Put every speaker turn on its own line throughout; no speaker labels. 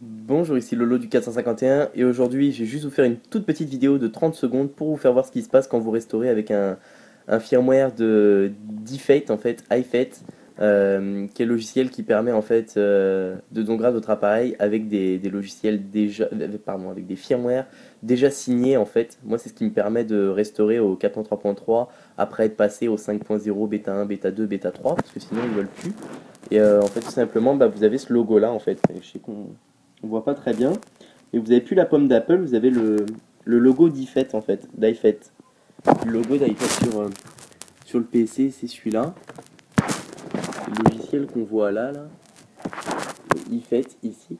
Bonjour, ici Lolo du 451 et aujourd'hui je vais juste vous faire une toute petite vidéo de 30 secondes pour vous faire voir ce qui se passe quand vous restaurez avec un firmware de dFate en fait, iFate, qui est le logiciel qui permet en fait de downgrade votre appareil avec des logiciels déjà, pardon, avec des firmware déjà signés en fait. Moi c'est ce qui me permet de restaurer au 4.3.3 après être passé au 5.0 bêta 1, bêta 2, bêta 3 parce que sinon ils veulent plus. Et en fait tout simplement vous avez ce logo là en fait. Je sais qu'on on voit pas très bien. Et vous avez plus la pomme d'Apple, vous avez le logo d'iFET en fait, d'iFET. Le logo d'iFET sur le PC, c'est celui-là. Le logiciel qu'on voit là, le iFET ici.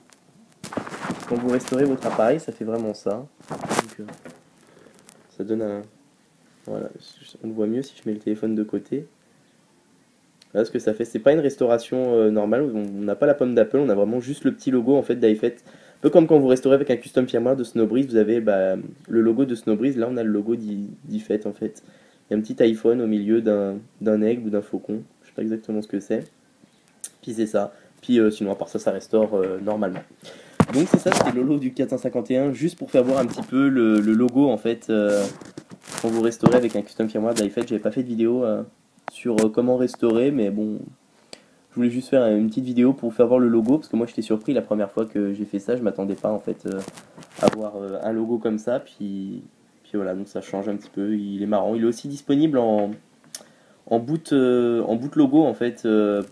Quand vous restaurez votre appareil, ça fait vraiment ça. Donc, ça donne un... Voilà, on le voit mieux si je mets le téléphone de côté. Voilà ce que ça fait. C'est pas une restauration normale, on n'a pas la pomme d'Apple, on a vraiment juste le petit logo en fait d'iFET. Un peu comme quand vous restaurez avec un custom firmware de Snowbreeze, vous avez le logo de Snowbreeze, là on a le logo d'iFET en fait. Il y a un petit iPhone au milieu d'un aigle ou d'un faucon, je sais pas exactement ce que c'est. Puis c'est ça. Puis sinon à part ça, ça restaure normalement. Donc c'est ça, c'était le Lolo du 451, juste pour faire voir un petit peu le logo en fait quand vous restaurez avec un custom firmware d'iFET. J'avais pas fait de vidéo sur comment restaurer, mais bon, je voulais juste faire une petite vidéo pour vous faire voir le logo, parce que moi j'étais surpris la première fois que j'ai fait ça, je m'attendais pas en fait à voir un logo comme ça, puis voilà, donc ça change un petit peu, il est marrant. Il est aussi disponible en boot logo en fait,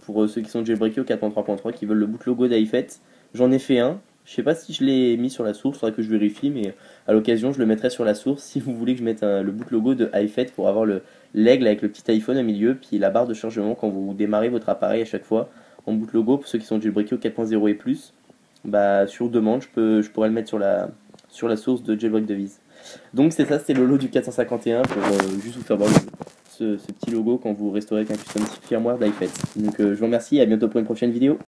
pour ceux qui sont jailbreakés au 4.3.3, qui veulent le boot logo d'iFET. J'en ai fait un, je sais pas si je l'ai mis sur la source, il faudrait que je vérifie, mais à l'occasion je le mettrai sur la source si vous voulez que je mette le boot logo de iFET pour avoir l'aigle avec le petit iPhone au milieu, puis la barre de chargement quand vous démarrez votre appareil à chaque fois en boot logo. Pour ceux qui sont jailbreakés au 4.0 et plus, bah sur demande je pourrais le mettre sur la source de Jailbreak Devise. Donc c'est ça, c'était le lot du 451 pour juste vous faire voir ce petit logo quand vous restaurez avec un custom firmware d'iFET. Donc je vous remercie et à bientôt pour une prochaine vidéo.